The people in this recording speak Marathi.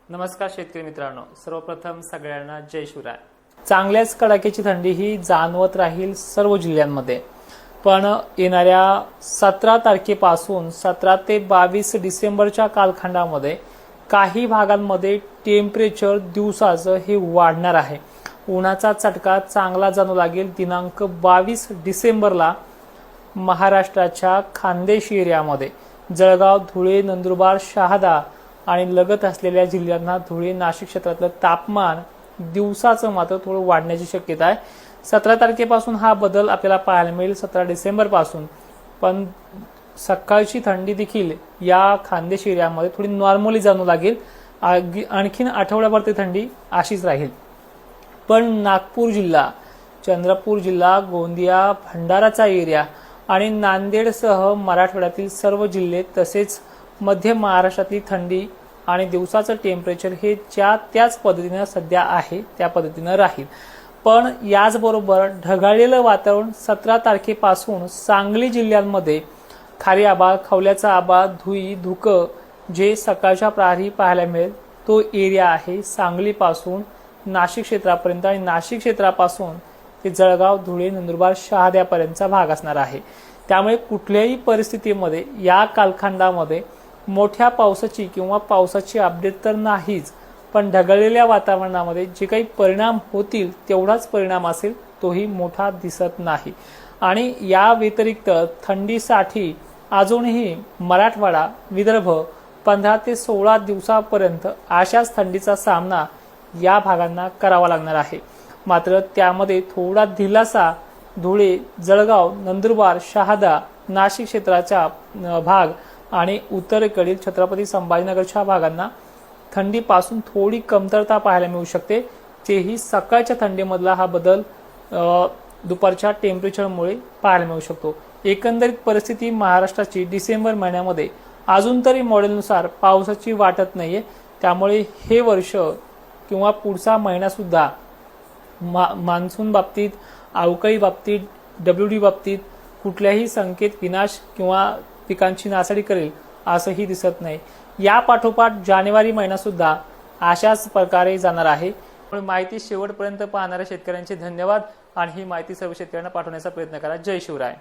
नमस्कार शेतकरी मित्रांनो, सर्वप्रथम सगळ्यांना जय शिवराय। चांगल्याच कडाक्याची थंडी ही जाणवत राहील सर्व जिल्ह्यांमध्ये, पण येणाऱ्या 17 तारखेपासून 17 ते 22 डिसेंबरच्या कालखंडामध्ये काही भागांमध्ये टेम्परेचर दिवसाचं हे वाढणार आहे। उन्हाचा चटका चांगला जाणवू लागेल। दिनांक 22 डिसेंबरला महाराष्ट्राच्या खानदेश एरियामध्ये जळगाव, धुळे, नंदुरबार, शहादा आणि लगत असलेल्या जिल्ह्यांना धुळे, नाशिक क्षेत्रातलं तापमान दिवसाचं मात्र थोडं वाढण्याची शक्यता आहे। 17 तारखेपासून हा बदल आपल्याला पाहायला मिळेल 17 डिसेंबर पासून, पण सकाळची थंडी देखील या खानदेश एरियामध्ये थोडी नॉर्मली जाणवू लागेल। आणखीन आठवड्याभर ती थंडी अशीच राहील। पण नागपूर जिल्हा, चंद्रपूर जिल्हा, गोंदिया, भंडाराचा एरिया आणि नांदेडसह मराठवाड्यातील सर्व जिल्हे तसेच मध्य महाराष्ट्रातली थंडी आणि दिवसाचं टेम्परेचर हे त्याच पद्धतीने सध्या आहे त्या पद्धतीने राहील। पण याचबरोबर ढगाळलेलं वातावरण 17 तारखेपासून सांगली जिल्ह्यांमध्ये खारी आभाळ, खवल्याचा आभाळ, धुई, धुकं जे सकाळच्या प्रहरी पाहायला मिळेल तो एरिया आहे सांगलीपासून नाशिक क्षेत्रापर्यंत आणि नाशिक क्षेत्रापासून ते जळगाव, धुळे, नंदुरबार, शहाद्यापर्यंतचा भाग असणार आहे। त्यामुळे कुठल्याही परिस्थितीमध्ये या कालखंडामध्ये मोठ्या पावसाची किंवा पावसाची अपडेट तर नाहीच, पण ढगाळलेल्या वातावरणामध्ये जे काही परिणाम होतील तेवढाच परिणाम असेल, तोही मोठा दिसत नाही। आणि या व्यतिरिक्त थंडीसाठी अजूनही मराठवाडा, विदर्भ 15 ते 16 दिवसापर्यंत अशाच थंडीचा सामना या भागांना करावा लागणार आहे। मात्र त्यामध्ये थोडा दिलासा धुळे, जळगाव, नंदुरबार, शहादा, नाशिक क्षेत्राचा भाग आणि उत्तरेकडील छत्रपती संभाजीनगरच्या भागांना थंडीपासून थोडी कमतरता पाहायला मिळू शकते। तेही सकाळच्या थंडीमधला हा बदल दुपारच्या टेम्परेचरमुळे पाहायला मिळू शकतो। एकंदरीत परिस्थिती महाराष्ट्राची डिसेंबर महिन्यामध्ये अजून तरी मॉडेलनुसार पावसाची वाटत नाहीये। त्यामुळे हे वर्ष किंवा पुढचा महिना सुद्धा मान्सून बाबतीत, अवकाळी बाबतीत, WD बाबतीत कुठल्याही संकेत विनाश किंवा पिकांची नासाडी करेल असंही दिसत नाही। या पाठोपाठ जानेवारी महिना सुद्धा अशाच प्रकारे जाणार आहे। माहिती शेवटपर्यंत पाहणाऱ्या शेतकऱ्यांचे धन्यवाद आणि ही माहिती सर्व शेतकऱ्यांना पाठवण्याचा प्रयत्न करा। जय शिवराय।